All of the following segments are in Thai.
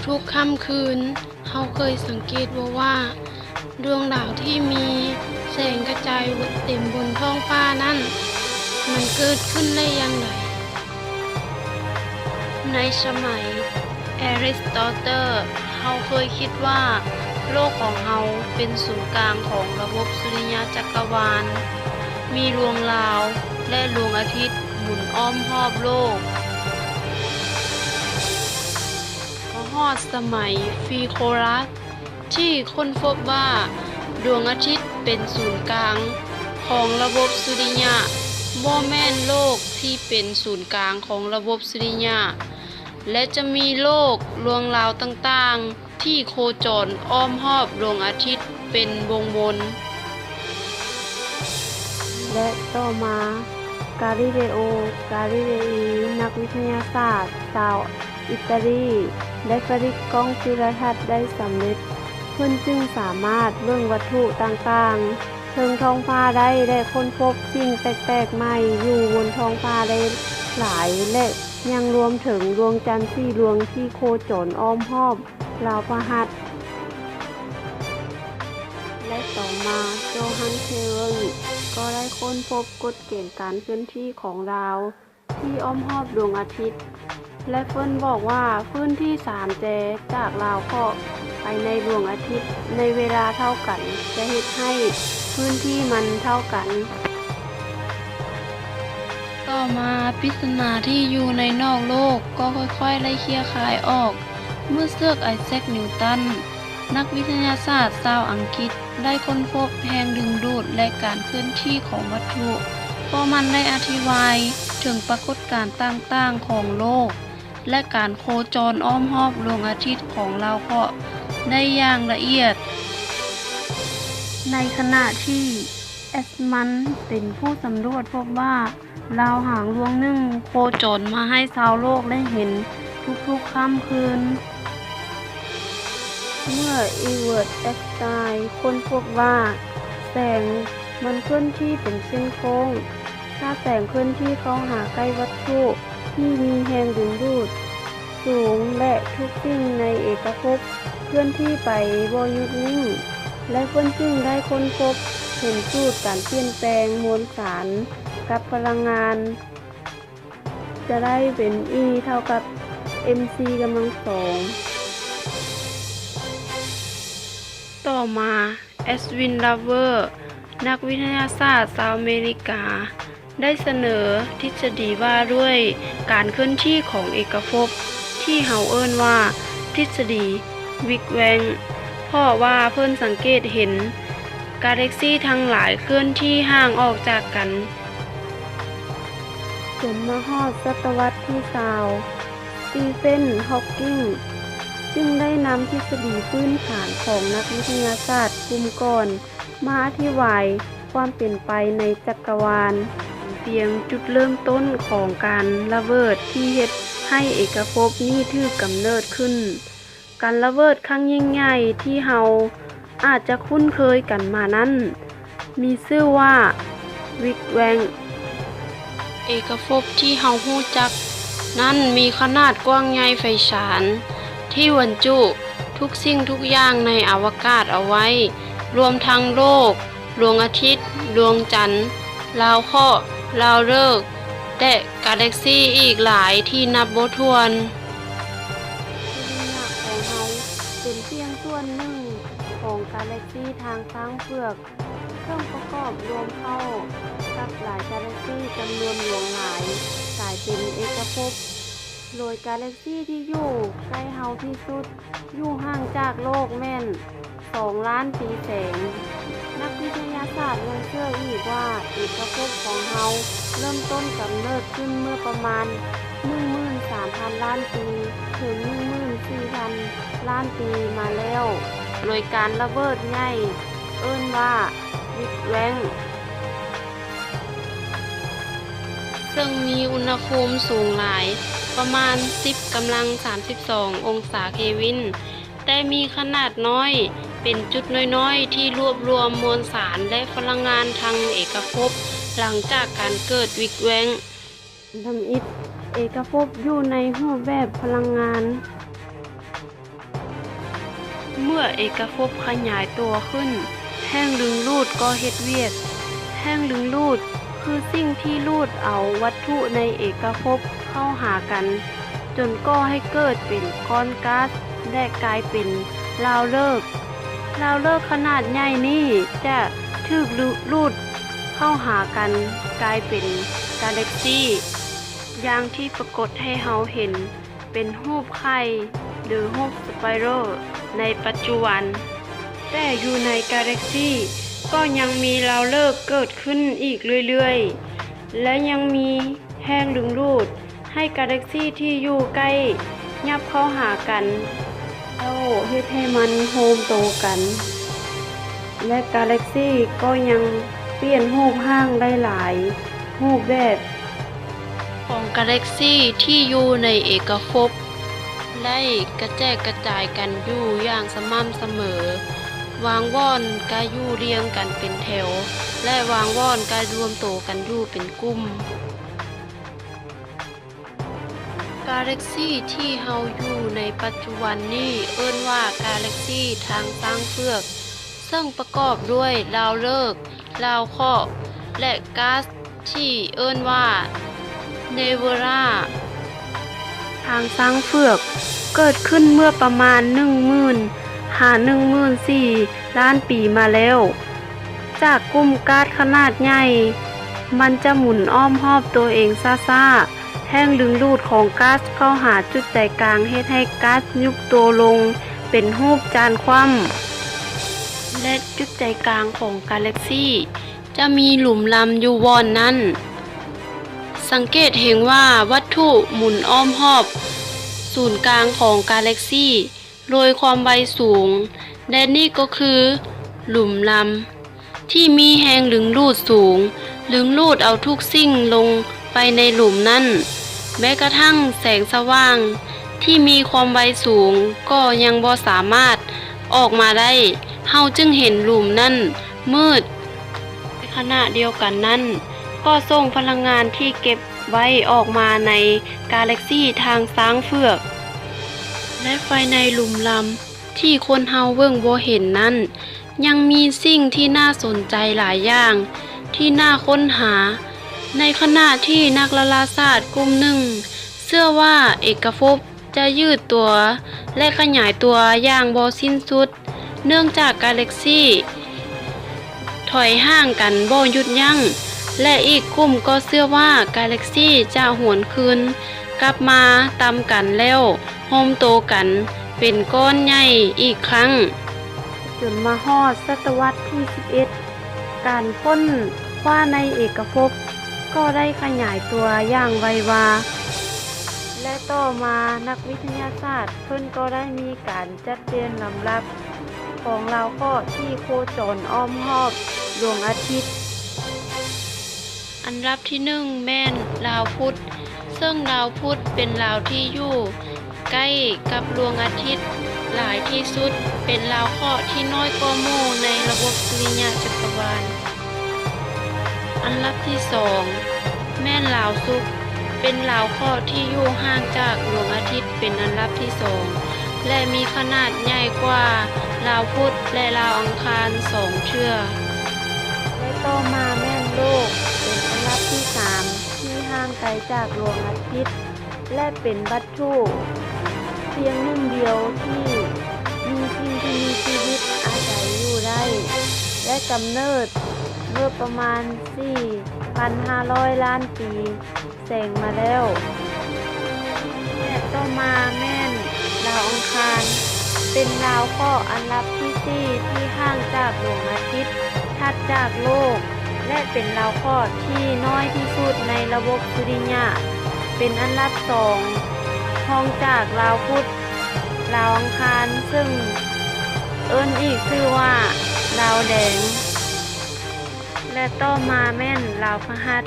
ทุกๆค่ำคืนเฮาเคยสังเกตว่าดวงดาวที่มีแสงกระจายเต็มบนท้องฟ้านั้นมันเกิดขึ้นได้อย่างไรในสมัยอริสโตเติลเฮาเคยคิดว่าโลกของเฮาเป็นศูนย์กลางของระบบสุริยะจักรวาลมีดวงดาวและดวงอาทิตย์หมุนอ้อมรอบโลกฮอดสมัยฟีโคลัสที่ค้นพบว่าดวงอาทิตย์เป็นศูนย์กลางของระบบสุริยะบ่แม่นโลกที่เป็นศูนย์กลางของระบบสุริยะและจะมีโลกดวงดาวต่างๆที่โคจรอ้อมรอบดวงอาทิตย์เป็นวงวนและต่อมากาลิเลโอกาลิเลอีนักวิทยาศาสตร์ชาวอิตาลีได้ผลิตกล้องจุลทรรศน์ได้สำเร็จเพิ่นจึงสามารถเบิ่งวัตถุต่างๆเทิงท้องฟ้าได้และค้นพบสิ่งแปลกๆใหม่อยู่บนท้องฟ้าได้หลายและยังรวมถึงดวงจันทร์4ดวงที่โคจรอ้อมรอบดาวพฤหัสและต่อมาโจฮันเทเวิลก็ได้ค้นพบกฎเกณฑ์การเคลื่อนที่ของดาวที่อ้อมรอบดวงอาทิตย์และเฟิ่นบอกว่าพื้นที่3 แจจากดาวเคราะห์ไปในดวงอาทิตย์ในเวลาเท่ากันจะเฮ็ดให้พื้นที่มันเท่ากันต่อมาปริศนาที่อยู่ในนอกโลกก็ค่อยๆไล่เคลี่ยคายออกเมื่อเสือกไอแซคนิวตันนักวิทยาศาสตร์ชาวอังกฤษได้ค้นพบแรงดึงดูดและการเคลื่อนที่ของวัตถุเพราะมันได้อธิบายถึงปรากฏการณ์ต่างๆของโลกและการโคจรอ้อมรอบดวงอาทิตย์ของดาวเคราะห์ได้อย่างละเอียดในขณะที่แอสมันเป็นผู้สำรวจพบว่าดาวหางดวงหนึ่งโคจรมาให้ชาวโลกได้เห็นทุกๆค่ำคืนเมื่ออีเวิร์ดแอสไตน์ค้นพบว่าแสงมันเคลื่อนที่เป็นเส้นโค้งถ้าแสงเคลื่อนที่เข้าหาใกล้วัตถุที่มีแรงดึงดูดสูงและทุกสิ่งในเอกภพเคลื่อนที่ไปบ่หยุดนิ่งและเพิ่นจึงได้ค้นพบเห็นสูตรการเปลี่ยนแปลงมวลสารกับพลังงานจะได้เป็น E เท่ากับ mc กำลังสองต่อมาแอสวิน ลาเวอร์นักวิทยาศาสตร์ชาวอเมริกาได้เสนอทฤษฎีว่าด้วยการเคลื่อนที่ของเอกภพที่เฮาเอิ้นว่าทฤษฎีวิกแวงเพราะว่าเพิ่นสังเกตเห็นกาแล็กซี่ทั้งหลายเคลื่อนที่ห่างออกจากกันจนมาฮอดศตวรรษที่20สตีเฟน ฮอว์กิงจึงได้นำทฤษฎีพื้นฐานของนักวิทยาศาสตร์กลุ่มก่อนมาอธิบายความเป็นไปในจักรวาลเพียงจุดเริ่มต้นของการระเบิดที่เฮ็ดให้เอกภพนี้ถูกกำเนิดขึ้นการระเบิดครั้งยิ่งใหญ่ที่เฮาอาจจะคุ้นเคยกันมานั้นมีชื่อว่าวิกแวงเอกภพที่เฮาฮู้จักนั้นมีขนาดกว้างใหญ่ไพศาลที่บรรจุทุกสิ่งทุกอย่างในอวกาศเอาไว้รวมทั้งโลกดวงอาทิตย์ดวงจันทร์ดาวเคราะห์ดาวฤกษ์และกาแล็กซี่อีกหลายที่นับบ่ถ้วนสุริยะของเฮาเป็นเพียงส่วนหนึ่งของกาแล็กซี่ทางช้างเผือกซึ่งประกอบรวมเข้ากับหลายกาแล็กซี่จำนวนหลวงหลายกลายเป็นเอกภพโดยกาแล็กซี่ที่อยู่ใกล้เฮาที่สุดอยู่ห่างจากโลกแม่น2 ล้านปีแสงนักวิทยาศาสตร์ยังเชื่ออีกว่าเอกภพของเฮาเริ่มต้นกำเนิดขึ้นเมื่อประมาณ 13,000 ล้านปีถึง 14,000 ล้านปีมาแล้วโดยการระเบิดใหญ่เอิ้นว่าวิกแวงซึ่งมีอุณหภูมิสูงหลายประมาณ 10^32 องศาเคลวินแต่มีขนาดน้อยเป็นจุดน้อยๆที่รวบรวมมวลสารและพลังงานทางเอกภพหลังจากการเกิดวิกแวงทำอิฐเอกภพอยู่ในรูปแบบพลังงาน เมื่อเอกภพขยายตัวขึ้นแห้งลึงรูดก็เฮ็ดเวียกแห้งลึงรูดคือสิ่งที่รูดเอาวัตถุในเอกภพเข้าหากันจนก่อให้เกิดเป็นก้อนก๊าซและกลายเป็นราวฤกษ์ขนาดใหญ่นี้จะถูกรูดเข้าหากันกลายเป็นกาแล็กซี่อย่างที่ปรากฏให้เฮาเห็นเป็นรูปไข่หรือรูปสไปรัลในปัจจุบันแต่อยู่ในกาแล็กซี่ก็ยังมีราวฤกษ์เกิดขึ้นอีกเรื่อยๆและยังมีแห้งดึงดูดให้กาแล็กซี่ที่อยู่ใกล้ยับเข้าหากันแล้วเฮ็ดให้มันโฮมโตกันและกาแล็กซี่ก็ยังเปลี่ยนรูปร่างได้หลายรูปแบบของกาแล็กซี่ที่อยู่ในเอกภพได้กระแจกกระจายกันอยู่อย่างสม่ำเสมอวางว่อนก็อยู่เรียงกันเป็นแถวและวางว่อนก็รวมโตกันอยู่เป็นกลุ่มกาแล็กซี่ที่เฮาอยู่ในปัจจุบันนี้เอิ้นว่ากาแล็กซี่ทางสร้างเฟือกซึ่งประกอบด้วยราวฤกษ์ราวเคราะห์และก๊าซที่เอิ้นว่าเนเวราทางสร้างเฟือกเกิดขึ้นเมื่อประมาณ 14,000 ล้านปีมาแล้วจากกลุ่มก๊าซขนาดใหญ่มันจะหมุนอ้อมรอบตัวเองซ่าๆแห้งดึงดูดของก๊าซเข้าหาจุดใจกลางเฮ็ดให้ก๊าซยุบตัวลงเป็นรูปจานคว่ำและจุดใจกลางของกาแล็กซี่จะมีหลุมลำอยู่วอนนั้นสังเกตเห็นว่าวัตถุหมุนอ้อมรอบศูนย์กลางของกาแล็กซี่โดยความไวสูงและนี่ก็คือหลุมลำที่มีแรงดึงดูดสูงดึงดูดเอาทุกสิ่งลงไปในหลุมนั้นแม้กระทั่งแสงสว่างที่มีความไวสูงก็ยังบ่สามารถออกมาได้เฮาจึงเห็นหลุมนั้นมืดในขณะเดียวกันนั้นก็ส่งพลังงานที่เก็บไว้ออกมาในกาแล็กซี่ทางช้างเฟือกและไฟในหลุมลำที่คนเฮาเบิ่งบ่เห็นนั้นยังมีสิ่งที่น่าสนใจหลายอย่างที่น่าค้นหาในขณะที่นักดาราศาสตร์กลุ่มหนึ่งเชื่อว่าเอกภพจะยืดตัวและขยายตัวอย่างบ่สิ้นสุดเนื่องจากกาแล็กซี่ถอยห่างกันบ่หยุดยั้งและอีกกลุ่มก็เชื่อว่ากาแล็กซี่จะหวนคืนกลับมาตามกันแล้วโฮมโตกันเป็นก้อนใหญ่อีกครั้งจนมาฮอดศตวรรษที่ 11 การค้นคว้าในเอกภพก็ได้ขยายตัวอย่างไววาและต่อมานักวิทยาศาสตร์เพิ่นก็ได้มีการจัดเรียงลำดับของราวเคราะห์ที่โคจรอ้อมรอบดวงอาทิตย์อันดับที่1แม่นดาวพุธซึ่งดาวพุธเป็นดาวที่อยู่ใกล้กับดวงอาทิตย์หลายที่สุดเป็นดาวเคราะห์ที่น้อยกว่าหมู่ในระบบสุริยะจักรวาลอันดับที่2แม่นดาวศุกร์เป็นดาวเคราะห์ที่อยู่ห่างจากดวงอาทิตย์เป็นอันดับที่2และมีขนาดใหญ่กว่าดาวพุธและดาวอังคาร2เทื่อและต่อมาแม่นโลกเป็นอันดับที่3ที่ห่างไกลจากดวงอาทิตย์และเป็นวัตถุเพียงหนึ่งเดียวที่มีสิ่งที่มีชีวิตอาศัยอยู่ได้และกำเนิดเมื่อประมาณ 4,500 ล้านปีแสงมาแล้วและต่อมาแม่นดาวอังคารเป็นดาวเคราะห์อันดับที่4ที่ห่างจากดวงอาทิตย์ถัดจากโลกและเป็นดาวเคราะห์ที่น้อยที่สุดในระบบสุริยะเป็นอันดับ2รองจากดาวพุธดาวอังคารซึ่งเอิ้นอีกชื่อว่าดาวแดงและต่อมาแม่นดาวพฤหัส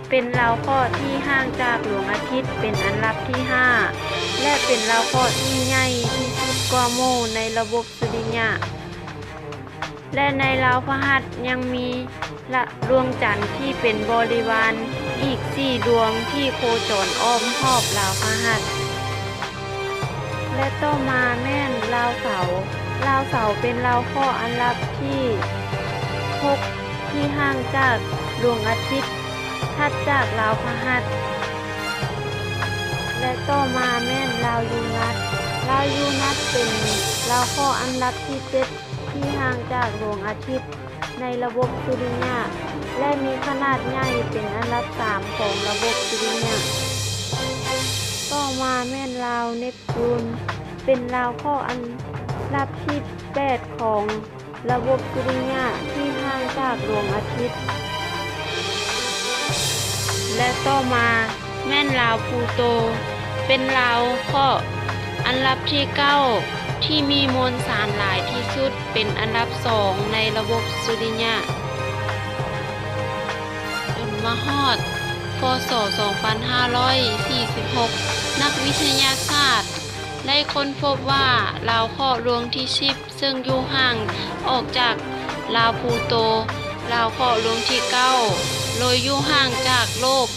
เป็นดาวเคราะห์ที่ห่างจากดวงอาทิตย์เป็นอันดับที่5และเป็นดาวเคราะห์ที่ใหญ่ที่สุดกว่าหมู่ในระบบสุริยะและในดาวพฤหัสยังมีดวงจันทร์ที่เป็นบริวารอีก4ดวงที่โคจรอ้อมรอบดาวพฤหัสและต่อมาแม่นดาวเสาร์ ลาวเสาร์เป็นลาวข้ออันดับที่6ที่ห่างจากดวงอาทิตย์ถัดจากลาวพฤหัสและต่อมาแม่นลาวยูนัสลาวยูนัสเป็นลาวข้ออันดับที่7ที่ห่างจากดวงอาทิตย์ในระบบสุริยะและมีขนาดใหญ่เป็นอันดับ3ของระบบสุริยะต่อมาแม่นลาวเนปจูนเป็นลาวข้ออันดับที่8ของระบบสุริยะที่ห่างจากดวงอาทิตย์และต่อมาแม่นลาวพลูโตเป็นลาวข้ออันดับที่9ที่มีมวลสารหลายที่สุดเป็นอันดับ2ในระบบสุริยะจนมาฮอดพ.ศ. 2546 นักวิทยาศาสตร์ได้ค้นพบว่าลาวเคราะห์ดวงที่10ซึ่งอยู่ห่างออกจากลาวพลูโตลาวเคราะห์ดวงที่9โดยอยู่ห่างจากโลก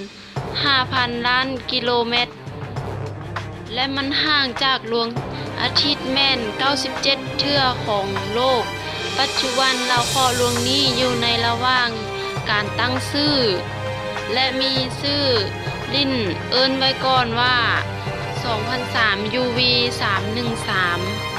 15,000 ล้านกิโลเมตรและมันห่างจากดวงอาทิตย์แม่น97เทื่อของโลกปัจจุบันลาวเคราะห์ดวงนี้อยู่ในระหว่างการตั้งชื่อและมีชื่อลิ้นเอิ้นไว้ก่อนว่า 2003 UV 313